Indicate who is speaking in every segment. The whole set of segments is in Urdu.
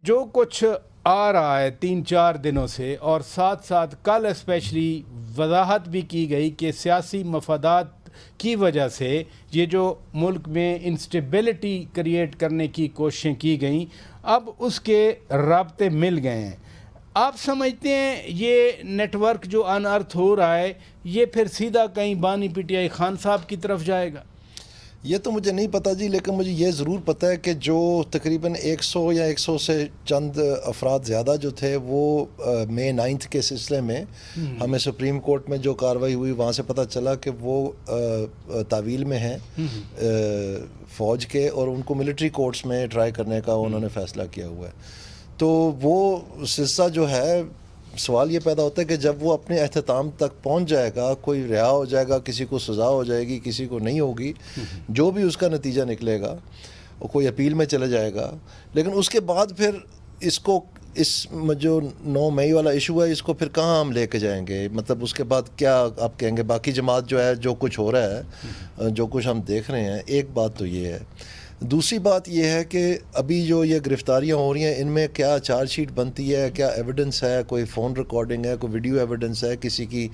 Speaker 1: جو کچھ آ رہا ہے 3-4 دنوں سے، اور ساتھ ساتھ کل اسپیشلی وضاحت بھی کی گئی کہ سیاسی مفادات کی وجہ سے یہ جو ملک میں انسٹیبلٹی کریٹ کرنے کی کوششیں کی گئیں، اب اس کے رابطے مل گئے ہیں. آپ سمجھتے ہیں یہ نیٹ ورک جو انارتھ ہو رہا ہے یہ پھر سیدھا کہیں بانی پی ٹی آئی خان صاحب کی طرف جائے گا؟
Speaker 2: یہ تو مجھے نہیں پتہ جی، لیکن مجھے یہ ضرور پتہ ہے کہ جو تقریباً 100 یا 100 سے چند افراد زیادہ جو تھے وہ مئی 9 کے سلسلے میں ہمیں سپریم کورٹ میں جو کارروائی ہوئی وہاں سے پتہ چلا کہ وہ تعویل میں ہیں فوج کے، اور ان کو ملٹری کورٹس میں ٹرائی کرنے کا انہوں نے فیصلہ کیا ہوا ہے. تو وہ سلسلہ جو ہے، سوال یہ پیدا ہوتا ہے کہ جب وہ اپنے اختتام تک پہنچ جائے گا، کوئی رہا ہو جائے گا، کسی کو سزا ہو جائے گی، کسی کو نہیں ہوگی، جو بھی اس کا نتیجہ نکلے گا، کوئی اپیل میں چلے جائے گا، لیکن اس کے بعد پھر اس کو جو 9 مئی والا ایشو ہے اس کو پھر کہاں ہم لے کے جائیں گے؟ مطلب اس کے بعد کیا آپ کہیں گے؟ باقی جماعت جو ہے، جو کچھ ہو رہا ہے، جو کچھ ہم دیکھ رہے ہیں، ایک بات تو یہ ہے. دوسری بات یہ ہے کہ ابھی جو یہ گرفتاریاں ہو رہی ہیں ان میں کیا چارج شیٹ بنتی ہے، کیا ایویڈنس ہے، کوئی فون ریکارڈنگ ہے، کوئی ویڈیو ایویڈنس ہے، کسی کی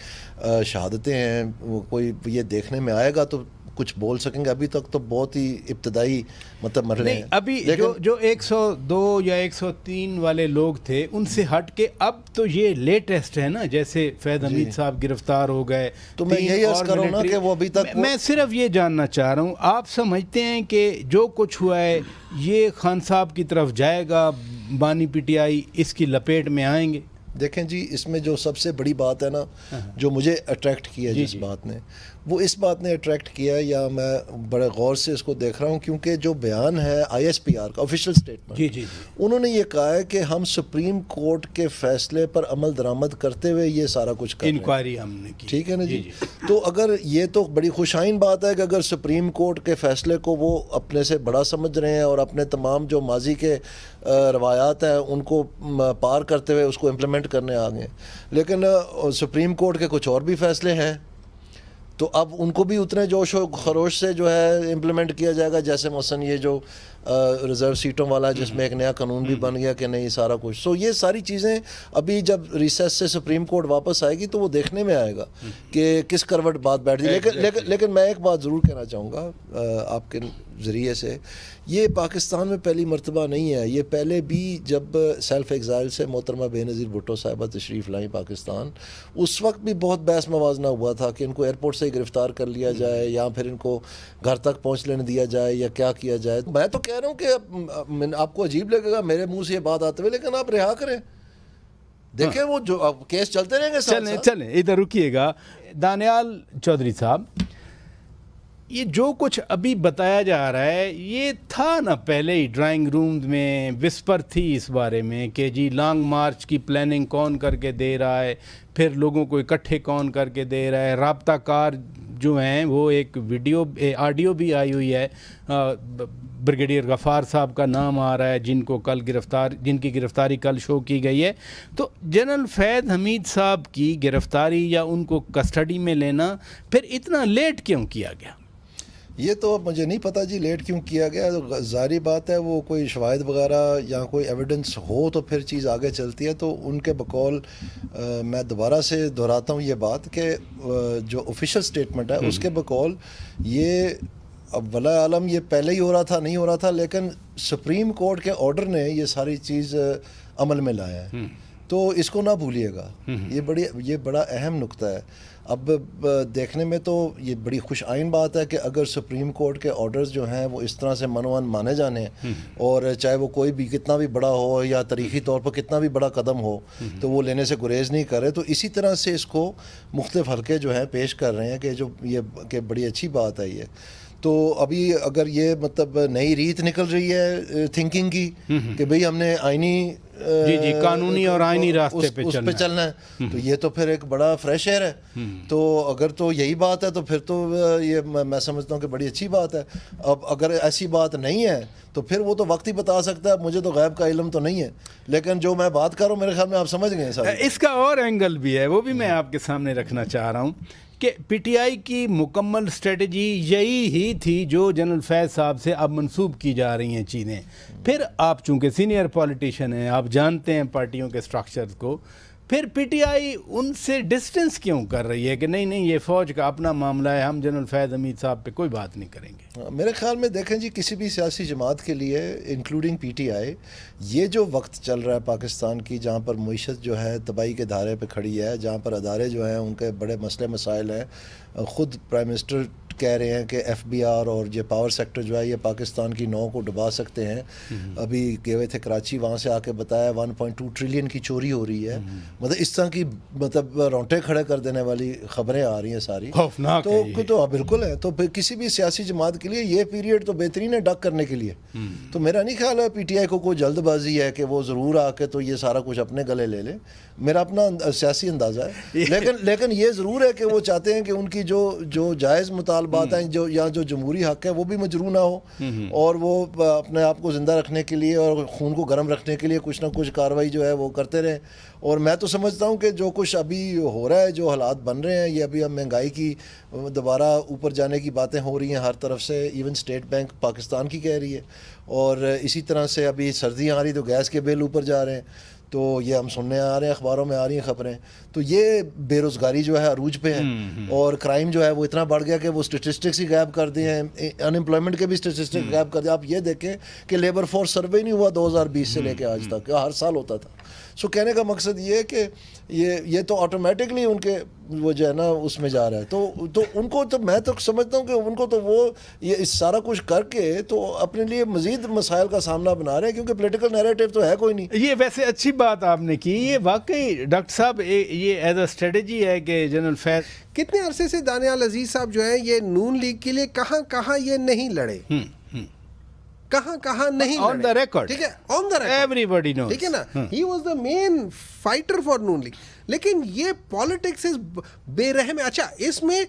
Speaker 2: شہادتیں ہیں، کوئی یہ دیکھنے میں آئے گا تو کچھ بول سکیں گے. ابھی تک تو بہت ہی ابتدائی مطلب مرحلے ہیں.
Speaker 1: ابھی جو 102 یا 103 والے لوگ تھے ان سے ہٹ کے اب تو یہ لیٹسٹ ہے نا، جیسے فیض حمید صاحب گرفتار ہو گئے.
Speaker 2: تو میں یہی عرض کروں نا کہ وہ ابھی تک
Speaker 1: میں صرف یہ جاننا چاہ رہا ہوں، آپ سمجھتے ہیں کہ جو کچھ ہوا ہے یہ خان صاحب کی طرف جائے گا، بانی پی ٹی آئی اس کی لپیٹ میں آئیں گے؟
Speaker 2: دیکھیں جی، اس میں جو سب سے بڑی بات ہے نا، جو مجھے اٹریکٹ کیا جس بات نے، وہ اس بات نے اٹریکٹ کیا، یا میں بڑے غور سے اس کو دیکھ رہا ہوں، کیونکہ جو بیان ہے آئی ایس پی آر کا آفیشیل سٹیٹمنٹ، انہوں نے یہ کہا ہے کہ ہم سپریم کورٹ کے فیصلے پر عمل درآمد کرتے ہوئے یہ سارا کچھ کر رہے ہیں،
Speaker 1: انکوائری ہم نے کی.
Speaker 2: ٹھیک ہے نا جی. تو اگر یہ تو بڑی خوشائن بات ہے کہ اگر سپریم کورٹ کے فیصلے کو وہ اپنے سے بڑا سمجھ رہے ہیں اور اپنے تمام جو ماضی کے روایات ہیں ان کو پار کرتے ہوئے اس کو امپلیمنٹ کرنے آ گئے. لیکن سپریم کورٹ کے کچھ اور بھی فیصلے ہیں، تو اب ان کو بھی اتنے جوش و خروش سے جو ہے امپلیمنٹ کیا جائے گا، جیسے مثلا یہ جو ریزرو سیٹوں والا جس میں ایک نیا قانون بھی بن گیا کہ نہیں سارا کچھ. سو یہ ساری چیزیں ابھی جب ریسیس سے سپریم کورٹ واپس آئے گی تو وہ دیکھنے میں آئے گا کہ کس کروٹ بات بیٹھ گئی. لیکن میں ایک بات ضرور کہنا چاہوں گا آپ کے ذریعے سے، یہ پاکستان میں پہلی مرتبہ نہیں ہے. یہ پہلے بھی جب سیلف ایگزائل سے محترمہ بے نظیر بھٹو صاحبہ تشریف لائیں پاکستان، اس وقت بھی بہت بحث موازنہ ہوا تھا کہ ان کو ایئرپورٹ سے ہی گرفتار کر لیا جائے یا پھر ان کو گھر تک پہنچ لینے دیا جائے یا کیا کیا جائے. میں تو کہہ رہا ہوں کہ آپ کو عجیب لگے گا میرے منہ سے یہ بات آتے ہوئے، لیکن آپ رہا کریں، دیکھیں وہ جو کیس چلتے رہیں گے.
Speaker 1: چلیں ادھر رکیے گا. دانیال چودھری صاحب، یہ جو کچھ ابھی بتایا جا رہا ہے یہ تھا نا پہلے ہی ڈرائنگ روم میں وسپر تھی اس بارے میں کہ جی لانگ مارچ کی پلاننگ کون کر کے دے رہا ہے، پھر لوگوں کو اکٹھے کون کر کے دے رہا ہے. رابطہ کار جو ہیں وہ ایک ویڈیو آڈیو بھی آئی ہوئی ہے، بریگیڈیئر غفار صاحب کا نام آ رہا ہے جن کی گرفتاری کل شو کی گئی ہے. تو جنرل فیض حمید صاحب کی گرفتاری یا ان کو کسٹڈی میں لینا پھر اتنا لیٹ کیوں کیا گیا؟
Speaker 2: یہ تو اب مجھے نہیں پتہ جی لیٹ کیوں کیا گیا. ظاہری بات ہے وہ کوئی شواہد وغیرہ یا کوئی ایویڈنس ہو تو پھر چیز آگے چلتی ہے. تو ان کے بقول میں دوبارہ سے دہراتا ہوں یہ بات کہ جو آفیشیل سٹیٹمنٹ ہے اس کے بقول یہ اب ولا عالم یہ پہلے ہی ہو رہا تھا نہیں ہو رہا تھا، لیکن سپریم کورٹ کے آرڈر نے یہ ساری چیز عمل میں لایا ہے. تو اس کو نہ بھولیے گا، یہ بڑا اہم نقطہ ہے. اب دیکھنے میں تو یہ بڑی خوش آئین بات ہے کہ اگر سپریم کورٹ کے آرڈرز جو ہیں وہ اس طرح سے منوان مانے جانے ہیں، اور چاہے وہ کوئی بھی کتنا بھی بڑا ہو یا تاریخی طور پر کتنا بھی بڑا قدم ہو تو وہ لینے سے گریز نہیں کر رہے. تو اسی طرح سے اس کو مختلف حلقے جو ہیں پیش کر رہے ہیں کہ بڑی اچھی بات ہے یہ. تو ابھی اگر یہ مطلب نئی ریت نکل رہی ہے تھنکنگ کی کہ بھئی ہم نے آئینی
Speaker 1: جی قانونی اور آئینی راستے پہ
Speaker 2: اس پہ چلنا ہے، تو یہ تو پھر ایک بڑا فریش ایئر ہے. تو اگر تو یہی بات ہے تو پھر تو یہ میں سمجھتا ہوں کہ بڑی اچھی بات ہے. اب اگر ایسی بات نہیں ہے تو پھر وہ تو وقت ہی بتا سکتا ہے، مجھے تو غیب کا علم تو نہیں ہے، لیکن جو میں بات کر رہا ہوں میرے خیال میں آپ سمجھ گئے سر.
Speaker 1: اس کا اور اینگل بھی ہے، وہ بھی میں آپ کے سامنے رکھنا چاہ رہا ہوں کہ پی ٹی آئی کی مکمل اسٹریٹجی یہی ہی تھی جو جنرل فیض صاحب سے اب منسوب کی جا رہی ہیں چیزیں. پھر آپ چونکہ سینئر پولیٹیشین ہیں، آپ جانتے ہیں پارٹیوں کے سٹرکچرز کو، پھر پی ٹی آئی ان سے ڈسٹنس کیوں کر رہی ہے کہ نہیں یہ فوج کا اپنا معاملہ ہے، ہم جنرل فیض حمید صاحب پہ کوئی بات نہیں کریں گے؟
Speaker 2: میرے خیال میں دیکھیں جی، کسی بھی سیاسی جماعت کے لیے انکلوڈنگ پی ٹی آئی، یہ جو وقت چل رہا ہے پاکستان کی، جہاں پر معیشت جو ہے تباہی کے دھارے پہ کھڑی ہے، جہاں پر ادارے جو ہیں ان کے بڑے مسئلے مسائل ہیں، خود پرائم منسٹر کہہ رہے ہیں کہ ایف بی آر اور یہ پاور سیکٹر جو ہے یہ پاکستان کی نو کو ڈبا سکتے ہیں. ابھی گئے ہوئے تھے کراچی، وہاں سے آ کے بتایا 1.2 ٹریلین کی چوری ہو رہی ہے. مطلب اس طرح کی رونٹے کھڑے کر دینے والی خبریں آ رہی ہیں ساری.
Speaker 1: خوفناک
Speaker 2: تو بالکل ہے. تو کسی بھی سیاسی جماعت کے لیے یہ پیریڈ تو بہترین ہے ڈک کرنے کے لیے. تو میرا نہیں خیال ہے پی ٹی آئی کو کوئی جلد بازی ہے کہ وہ ضرور آ کے تو یہ سارا کچھ اپنے گلے لے لے. میرا اپنا سیاسی اندازہ ہے، لیکن یہ ضرور ہے کہ وہ چاہتے ہیں کہ ان کی جو جائز مطالبات ہیں، جو جمہوری حق ہے، وہ بھی مجروح نہ ہو، اور وہ اپنے آپ کو زندہ رکھنے کے لیے اور خون کو گرم رکھنے کے لیے کچھ نہ کچھ کارروائی جو ہے وہ کرتے رہیں. اور میں تو سمجھتا ہوں کہ جو کچھ ابھی ہو رہا ہے، جو حالات بن رہے ہیں، یہ ابھی اب مہنگائی کی دوبارہ اوپر جانے کی باتیں ہو رہی ہیں ہر طرف سے، ایون اسٹیٹ بینک پاکستان کی کہہ رہی ہے، اور اسی طرح سے ابھی سردیاں آ رہی تو گیس کے بل اوپر جا رہے ہیں. تو یہ ہم سننے آ رہے ہیں، اخباروں میں آ رہی ہیں خبریں. تو یہ بے روزگاری جو ہے عروج پہ ہے، اور کرائم جو ہے وہ اتنا بڑھ گیا کہ وہ اسٹیٹسٹکس ہی غائب کر دیے ہیں، ان امپلائمنٹ کے بھی اسٹیٹسٹکس غائب کر دیے. آپ یہ دیکھیں کہ لیبر فورس سروے نہیں ہوا 2020 سے لے کے آج تک، ہر سال ہوتا تھا. سو کہنے کا مقصد یہ ہے کہ یہ تو آٹومیٹکلی ان کے وہ جو ہے نا اس میں جا رہا ہے. تو ان کو تو میں تو سمجھتا ہوں کہ ان کو تو وہ یہ سارا کچھ کر کے تو اپنے لیے مزید مسائل کا سامنا بنا رہے ہیں، کیونکہ پولیٹیکل نیریٹو تو ہے کوئی نہیں.
Speaker 1: یہ ویسے اچھی بات آپ نے کی. یہ واقعی ڈاکٹر صاحب یہ ایز اے اسٹریٹجی ہے کہ جنرل فیض
Speaker 3: کتنے عرصے سے دانیال عزیز صاحب جو ہیں یہ نون لیگ کے لیے کہاں یہ نہیں لڑے، کہاں نہیں
Speaker 1: آن دا ریکارڈ،
Speaker 3: ٹھیک ہے، on the record
Speaker 1: everybody knows,
Speaker 3: ٹھیک ہے نا، he was the main fighter for Noon League. لیکن یہ پالیٹکس بے رحم ہے. اچھا، اس میں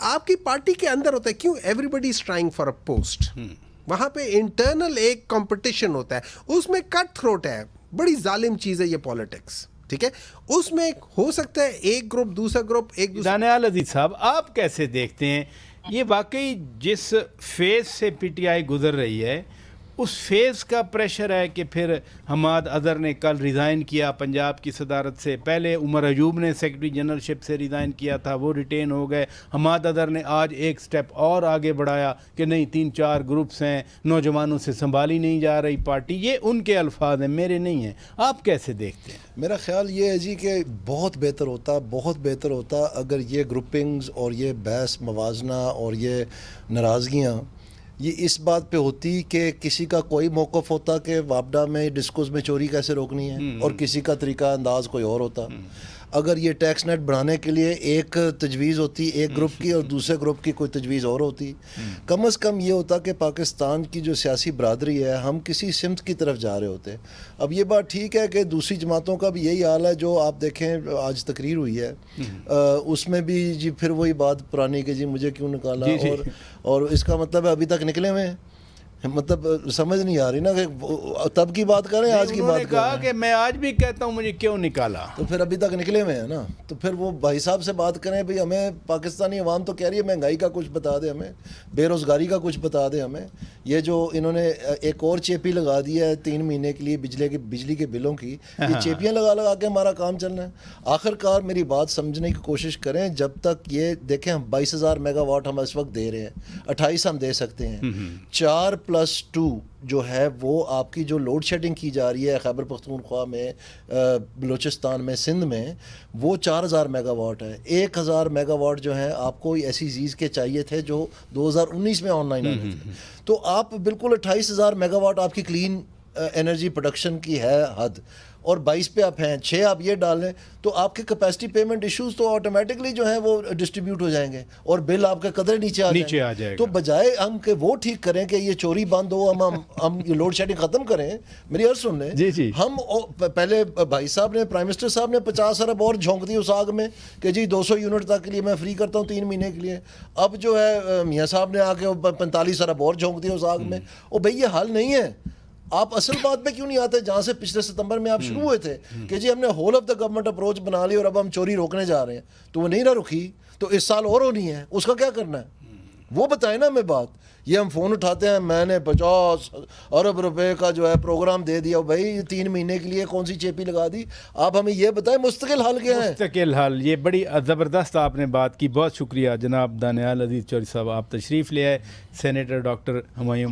Speaker 3: آپ کی پارٹی کے اندر ہوتا ہے کیوں everybody is trying for a post, وہاں پہ انٹرنل ایک کمپٹیشن ہوتا ہے، اس میں کٹ تھروٹ ہے، بڑی ظالم چیز ہے یہ پالیٹکس، ٹھیک ہے. اس میں ہو سکتا ہے ایک گروپ دوسرا گروپ ایک دوسرا.
Speaker 1: دانیال عزیز صاحب، آپ کیسے دیکھتے ہیں یہ واقعی جس فیز سے پی ٹی آئی گزر رہی ہے، اس فیز کا پریشر ہے کہ پھر حماد اظہر نے کل ریزائن کیا پنجاب کی صدارت سے، پہلے عمر ایوب نے سیکرٹری جنرل شپ سے ریزائن کیا تھا، وہ ریٹین ہو گئے. حماد اظہر نے آج ایک سٹیپ اور آگے بڑھایا کہ نہیں 3-4 گروپس ہیں، نوجوانوں سے سنبھالی نہیں جا رہی پارٹی. یہ ان کے الفاظ ہیں، میرے نہیں ہیں. آپ کیسے دیکھتے ہیں؟
Speaker 2: میرا خیال یہ ہے جی کہ بہت بہتر ہوتا اگر یہ گروپنگز اور یہ بحث موازنہ اور یہ ناراضگیاں یہ اس بات پہ ہوتی کہ کسی کا کوئی موقف ہوتا کہ وابڈا میں ڈسکوز میں چوری کیسے روکنی ہے، اور کسی کا طریقہ انداز کوئی اور ہوتا. اگر یہ ٹیکس نیٹ بڑھانے کے لیے ایک تجویز ہوتی ایک گروپ کی اور دوسرے گروپ کی کوئی تجویز اور ہوتی. کم از کم یہ ہوتا کہ پاکستان کی جو سیاسی برادری ہے ہم کسی سمت کی طرف جا رہے ہوتے. اب یہ بات ٹھیک ہے کہ دوسری جماعتوں کا بھی یہی حال ہے، جو آپ دیکھیں آج تقریر ہوئی ہے اس میں بھی جی پھر وہی بات پرانی کہ جی مجھے کیوں نکالا، اور اس کا مطلب ہے ابھی تک نکلے ہوئے ہیں. مطلب سمجھ نہیں آ رہی نا کہ تب کی بات کریں آج کی بات
Speaker 1: کہا کہ میں آج بھی کہتا ہوں مجھے کیوں نکالا،
Speaker 2: تو پھر ابھی تک نکلے ہوئے ہیں نا. تو پھر وہ بھائی صاحب سے بات کریں، بھئی ہمیں پاکستانی عوام تو کہہ رہی ہے مہنگائی کا کچھ بتا دیں، ہمیں بے روزگاری کا کچھ بتا دیں ہمیں. یہ جو انہوں نے ایک اور چیپی لگا دی ہے 3 مہینے کے لیے بجلی کے بلوں کی، یہ چیپیاں لگا کے ہمارا کام چلنا ہے. آخر کار میری بات سمجھنے کی کوشش کریں. جب تک یہ دیکھیں ہم 22,000 میگا واٹ ہم اس وقت دے رہے ہیں، 28 ہم دے سکتے ہیں، 4+2 جو ہے وہ آپ کی جو لوڈ شیڈنگ کی جا رہی ہے خیبر پختونخوا میں، بلوچستان میں، سندھ میں، وہ 4,000 میگا واٹ ہے. 1,000 میگا واٹ جو ہے آپ کو ایسی چیز کے چاہیے تھے جو 2019 میں آن لائن آنے تھے. تو آپ بالکل 28,000 میگا واٹ آپ کی کلین انرجی پروڈکشن کی ہے حد اور 22 پہ آپ ہیں, 6 آپ یہ ڈال لیں تو آپ کے کیپیسٹی پیمنٹ ایشوز تو آٹومیٹکلی جو ہیں وہ ڈسٹریبیوٹ ہو جائیں گے اور بل آپ کا قدرے نیچے آ جائے گا. تو بجائے ہم کہ وہ ٹھیک کریں کہ یہ چوری بند ہو, ہم یہ لوڈ شیڈنگ ختم کریں, میری عرض سن لیں. ہم پہلے بھائی صاحب نے, پرائم منسٹر صاحب نے 50 ارب اور جھونک دی اس آگ میں کہ جی 200 یونٹ تک کے لیے میں فری کرتا ہوں 3 مہینے کے لیے. اب جو ہے میاں صاحب نے آ کے 45 ارب اور جھونک دی اس آگ میں. او بھائی یہ حل نہیں ہے. آپ اصل بات پہ کیوں نہیں آتے جہاں سے پچھلے ستمبر میں آپ شروع ہوئے تھے کہ جی ہم نے whole of the government approach بنا لی اور اب ہم چوری روکنے جا رہے ہیں, تو وہ نہیں نہ رکی تو اس سال اور ہونی ہے, اس کا کیا کرنا ہے وہ بتائیں نا ہمیں بات. یہ ہم فون اٹھاتے ہیں میں نے 50 ارب روپے کا جو ہے پروگرام دے دیا, بھائی 3 مہینے کے لیے کون سی چیپی لگا دی. آپ ہمیں یہ بتائیں مستقل حل کیا ہے.
Speaker 1: مستقل حل, یہ بڑی زبردست آپ نے بات کی. بہت شکریہ جناب دانیال عزیز چودھری صاحب, آپ تشریف لے آئے. Senator doctor Humayun